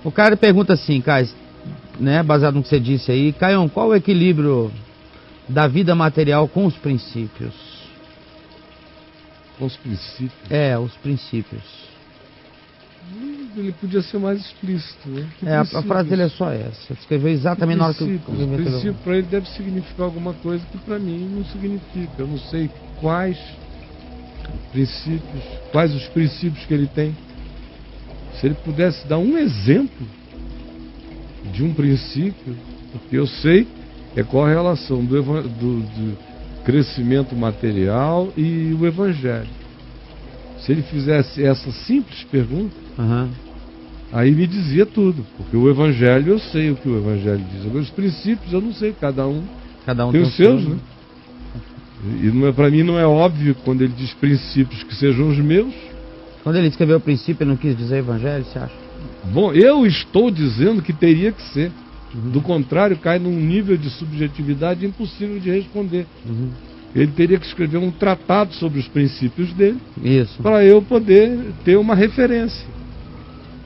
O cara pergunta assim, Caio, né, baseado no que você disse aí, Caio, qual o equilíbrio da vida material com os princípios? Com os princípios? Os princípios. Ele podia ser mais explícito, né? A frase dele é só essa. Ele escreveu exatamente na hora que eu princípio para ele deve significar alguma coisa que para mim não significa. Eu não sei quais os princípios que ele tem. Se ele pudesse dar um exemplo de um princípio, porque eu sei qual a relação do crescimento material e o Evangelho. Se ele fizesse essa simples pergunta, aí me dizia tudo, porque o Evangelho eu sei o que o Evangelho diz. Agora os princípios eu não sei, cada um tem os seus, né? E para mim não é óbvio quando ele diz princípios que sejam os meus. Quando ele escreveu o princípio, ele não quis dizer Evangelho, você acha? Bom, eu estou dizendo que teria que ser. Do contrário, cai num nível de subjetividade impossível de responder. Ele teria que escrever um tratado sobre os princípios dele, para eu poder ter uma referência.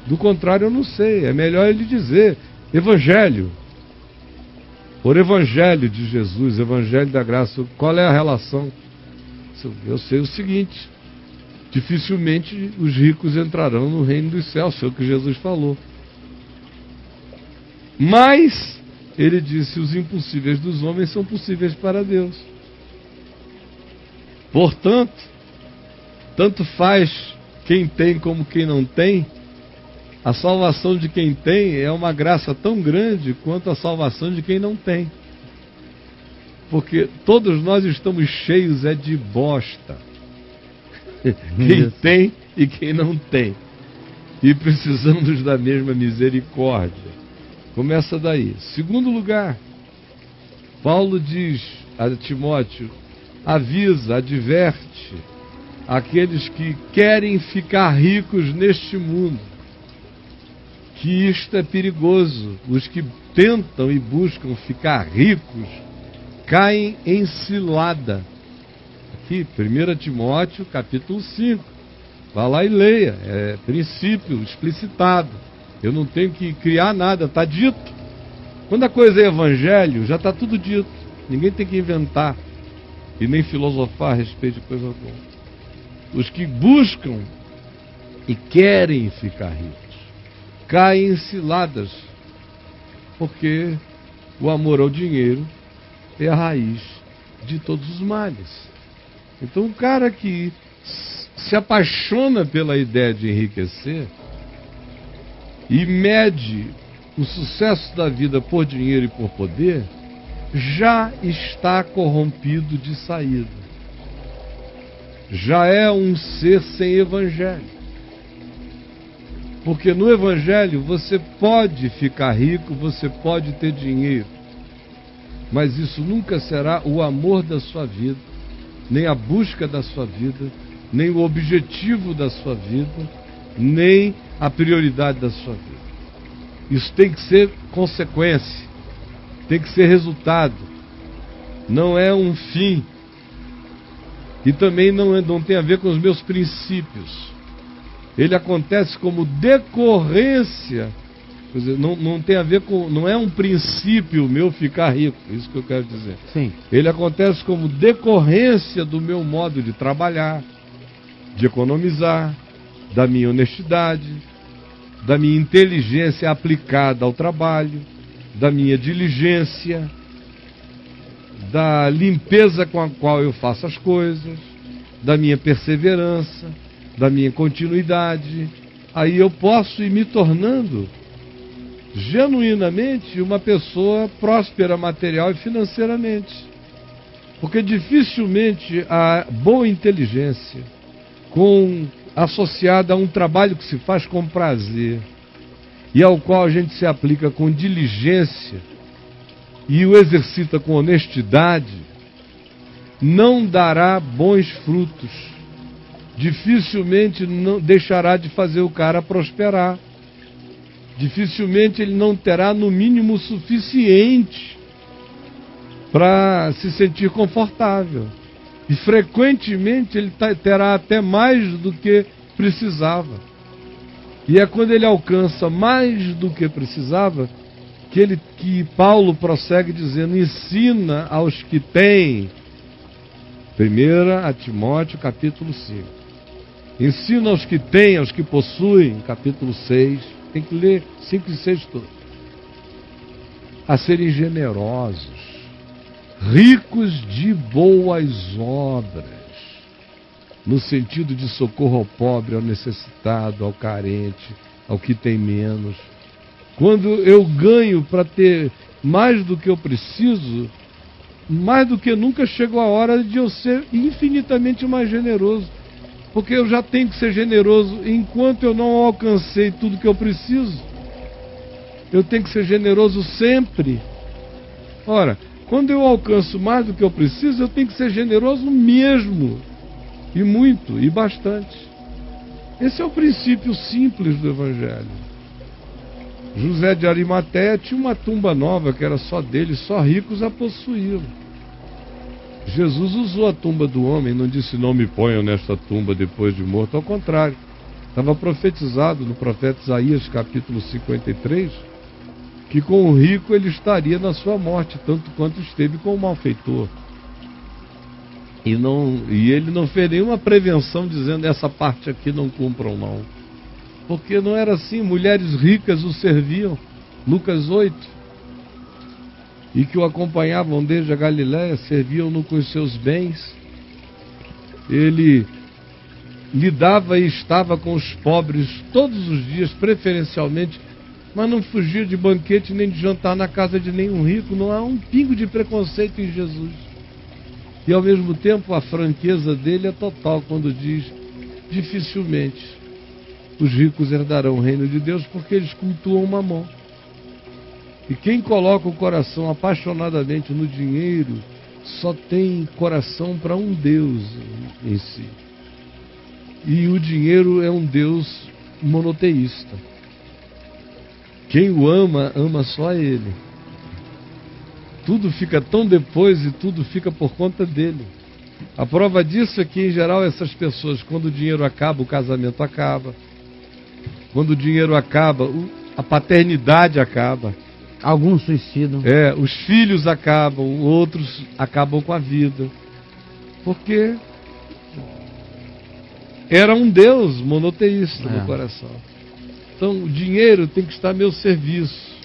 Do contrário, eu não sei. É melhor ele dizer Evangelho. Por Evangelho de Jesus, Evangelho da graça. Qual é a relação? Eu sei o seguinte: dificilmente os ricos entrarão no reino dos céus, foi o que Jesus falou. Mas, ele disse, os impossíveis dos homens são possíveis para Deus. Portanto, tanto faz quem tem como quem não tem. A salvação de quem tem é uma graça tão grande quanto a salvação de quem não tem. Porque todos nós estamos cheios de bosta. Quem tem e quem não tem. E precisamos da mesma misericórdia. Começa daí. Segundo lugar, Paulo diz a Timóteo, avisa, adverte aqueles que querem ficar ricos neste mundo, que isto é perigoso. Os que tentam e buscam ficar ricos caem em cilada. Aqui, 1 Timóteo, capítulo 5. Vá lá e leia. É princípio explicitado. Eu não tenho que criar nada, está dito. Quando a coisa é evangelho, já está tudo dito. Ninguém tem que inventar e nem filosofar a respeito de coisa alguma. Os que buscam e querem ficar ricos caem em ciladas, porque o amor ao dinheiro é a raiz de todos os males. Então o cara que se apaixona pela ideia de enriquecer e mede o sucesso da vida por dinheiro e por poder, já está corrompido de saída. Já é um ser sem evangelho. Porque no evangelho você pode ficar rico, você pode ter dinheiro, mas isso nunca será o amor da sua vida, nem a busca da sua vida, nem o objetivo da sua vida, nem a prioridade da sua vida. Isso tem que ser consequência, tem que ser resultado, não é um fim. E também não tem a ver com os meus princípios. Ele acontece como decorrência, quer dizer, não tem a ver com, não é um princípio meu ficar rico, isso que eu quero dizer. Sim. Ele acontece como decorrência do meu modo de trabalhar, de economizar, da minha honestidade, da minha inteligência aplicada ao trabalho, da minha diligência, da limpeza com a qual eu faço as coisas, da minha perseverança, da minha continuidade. Aí eu posso ir me tornando genuinamente uma pessoa próspera material e financeiramente. Porque dificilmente a boa inteligência, associada a um trabalho que se faz com prazer e ao qual a gente se aplica com diligência e o exercita com honestidade, não dará bons frutos. Dificilmente não deixará de fazer o cara prosperar. Dificilmente ele não terá no mínimo o suficiente para se sentir confortável. E frequentemente ele terá até mais do que precisava. E é quando ele alcança mais do que precisava que Paulo prossegue dizendo: ensina aos que têm. 1 a Timóteo, capítulo 5. Ensina aos que têm, aos que possuem, capítulo 6. Tem que ler 5 e 6 todos. A serem generosos, ricos de boas obras, no sentido de socorro ao pobre, ao necessitado, ao carente, ao que tem menos. Quando eu ganho para ter mais do que eu preciso, mais do que nunca chegou a hora de eu ser infinitamente mais generoso. Porque eu já tenho que ser generoso enquanto eu não alcancei tudo que eu preciso. Eu tenho que ser generoso sempre. Ora, quando eu alcanço mais do que eu preciso, eu tenho que ser generoso mesmo. E muito, e bastante. Esse é o princípio simples do Evangelho. José de Arimateia tinha uma tumba nova que era só dele, só ricos a possuíam. Jesus usou a tumba do homem, não disse: não me ponham nesta tumba depois de morto. Ao contrário, estava profetizado no profeta Isaías, capítulo 53, que com o rico ele estaria na sua morte, tanto quanto esteve com o malfeitor. E ele não fez nenhuma prevenção dizendo: essa parte aqui não cumpram não. Porque não era assim, mulheres ricas o serviam, Lucas 8, e que o acompanhavam desde a Galiléia, serviam-no com os seus bens. Ele lidava e estava com os pobres todos os dias, preferencialmente, mas não fugia de banquete nem de jantar na casa de nenhum rico. Não há um pingo de preconceito em Jesus. E ao mesmo tempo a franqueza dele é total quando diz: dificilmente os ricos herdarão o reino de Deus, porque eles cultuam Mamon. E quem coloca o coração apaixonadamente no dinheiro só tem coração para um Deus em si. E o dinheiro é um Deus monoteísta. Quem o ama, ama só ele. Tudo fica tão depois e tudo fica por conta dele. A prova disso é que, em geral, essas pessoas, quando o dinheiro acaba, o casamento acaba. Quando o dinheiro acaba, a paternidade acaba. Alguns suicidam. Os filhos acabam, outros acabam com a vida. Porque era um Deus monoteísta no coração. Então, o dinheiro tem que estar a meu serviço.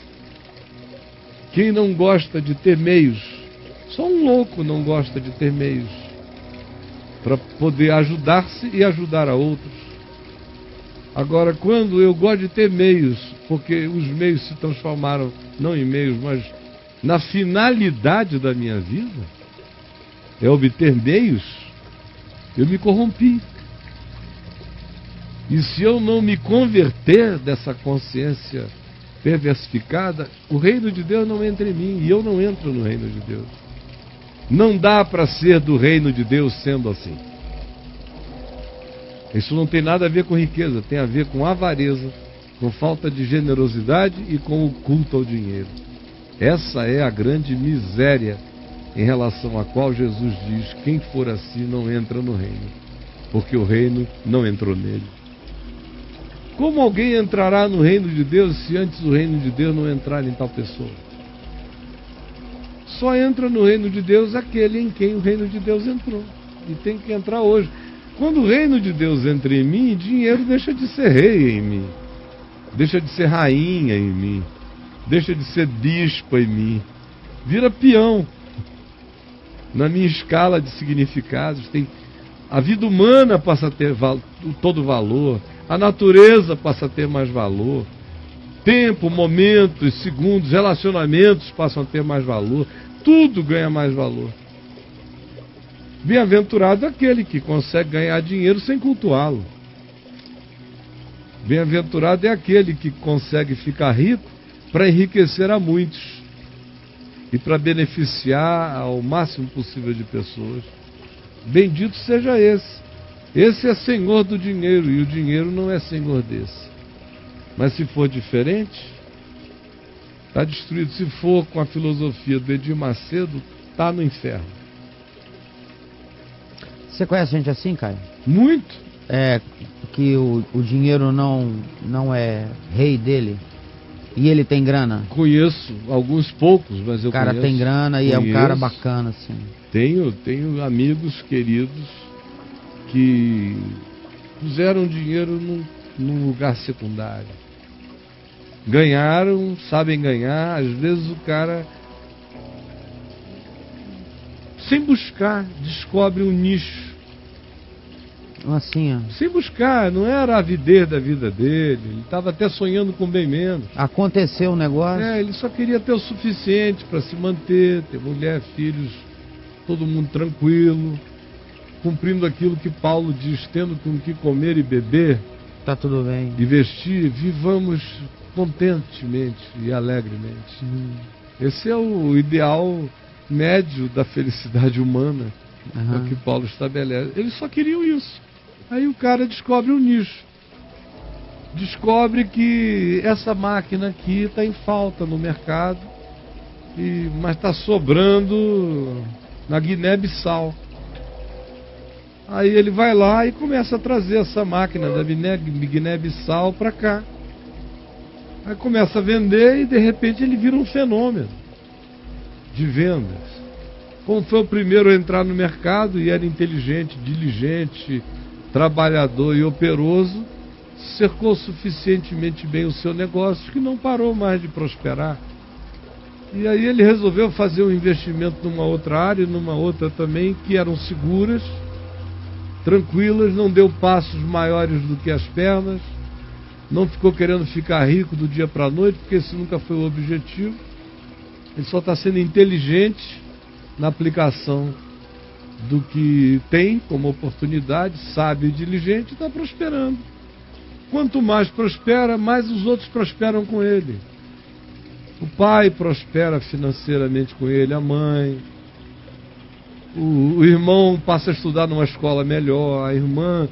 Quem não gosta de ter meios, só um louco não gosta de ter meios para poder ajudar-se e ajudar a outros. Agora, quando eu gosto de ter meios, porque os meios se transformaram não em meios, mas na finalidade da minha vida, é obter meios, eu me corrompi. E se eu não me converter dessa consciência perversificada, o reino de Deus não entra em mim, e eu não entro no reino de Deus. Não dá para ser do reino de Deus sendo assim. Isso não tem nada a ver com riqueza, tem a ver com avareza, com falta de generosidade e com o culto ao dinheiro. Essa é a grande miséria em relação à qual Jesus diz: quem for assim não entra no reino, porque o reino não entrou nele. Como alguém entrará no reino de Deus se antes o reino de Deus não entrar em tal pessoa? Só entra no reino de Deus aquele em quem o reino de Deus entrou. E tem que entrar hoje. Quando o reino de Deus entra em mim, dinheiro deixa de ser rei em mim, deixa de ser rainha em mim, deixa de ser bispo em mim, vira peão. Na minha escala de significados, a vida humana passa a ter todo valor, a natureza passa a ter mais valor, tempo, momentos, segundos, relacionamentos passam a ter mais valor, tudo ganha mais valor. Bem-aventurado aquele que consegue ganhar dinheiro sem cultuá-lo. Bem-aventurado é aquele que consegue ficar rico para enriquecer a muitos e para beneficiar ao máximo possível de pessoas. Bendito seja esse. Esse é senhor do dinheiro, e o dinheiro não é senhor desse. Mas se for diferente, está destruído. Se for com a filosofia do Edir Macedo, está no inferno. Você conhece gente assim, Caio? Muito. que o dinheiro não é rei dele? E ele tem grana? Conheço alguns poucos, mas eu conheço. O cara tem grana e é um cara bacana, assim. Tenho amigos queridos que puseram dinheiro num lugar secundário. Ganharam, sabem ganhar. Às vezes o cara, sem buscar, descobre um nicho. Assim, ó. Sem buscar, não era a avidez da vida dele. Ele estava até sonhando com bem menos. Aconteceu um negócio. Ele só queria ter o suficiente para se manter, ter mulher, filhos, todo mundo tranquilo, cumprindo aquilo que Paulo diz, tendo com o que comer e beber, tá tudo bem, e vestir, vivamos contentemente e alegremente. Esse é o ideal médio da felicidade humana, é o que Paulo estabelece. Eles só queriam isso. Aí o cara descobre um nicho, descobre que essa máquina aqui está em falta no mercado, mas está sobrando na Guiné-Bissau. Aí ele vai lá e começa a trazer essa máquina da Guiné-Bissau para cá. Aí começa a vender e de repente ele vira um fenômeno de vendas. Como foi o primeiro a entrar no mercado e era inteligente, diligente, trabalhador e operoso, cercou suficientemente bem o seu negócio que não parou mais de prosperar. E aí ele resolveu fazer um investimento numa outra área, numa outra também, que eram seguras, tranquilas, não deu passos maiores do que as pernas, não ficou querendo ficar rico do dia para a noite, porque esse nunca foi o objetivo. Ele só está sendo inteligente na aplicação do que tem como oportunidade, sábio e diligente, e está prosperando. Quanto mais prospera, mais os outros prosperam com ele. O pai prospera financeiramente com ele, a mãe. O irmão passa a estudar numa escola melhor, a irmã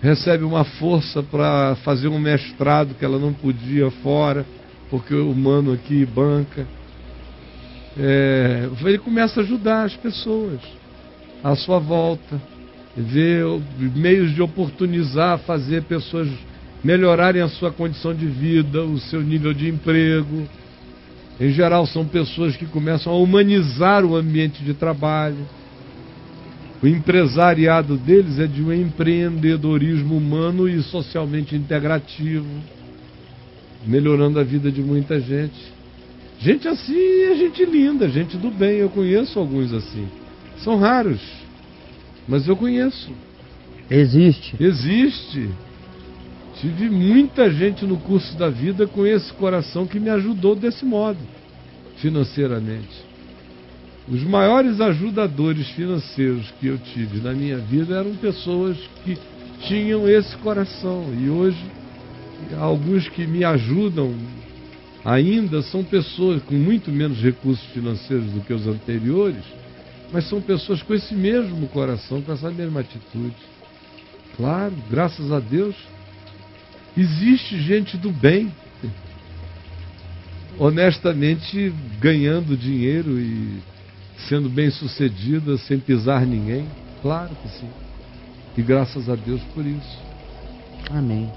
recebe uma força para fazer um mestrado que ela não podia fora, porque o humano aqui banca. Ele começa a ajudar as pessoas à sua volta, ver meios de oportunizar, fazer pessoas melhorarem a sua condição de vida, o seu nível de emprego. Em geral, são pessoas que começam a humanizar o ambiente de trabalho. O empresariado deles é de um empreendedorismo humano e socialmente integrativo, melhorando a vida de muita gente. Gente assim é gente linda, gente do bem. Eu conheço alguns assim. São raros, mas eu conheço. Existe. Tive muita gente no curso da vida com esse coração que me ajudou desse modo, financeiramente. Os maiores ajudadores financeiros que eu tive na minha vida eram pessoas que tinham esse coração. E hoje, alguns que me ajudam ainda são pessoas com muito menos recursos financeiros do que os anteriores, mas são pessoas com esse mesmo coração, com essa mesma atitude. Claro, graças a Deus, existe gente do bem, honestamente ganhando dinheiro e sendo bem sucedida, sem pisar ninguém. Claro que sim. E graças a Deus por isso. Amém.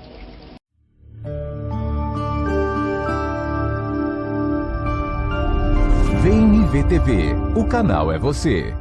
VNV TV, o canal é você.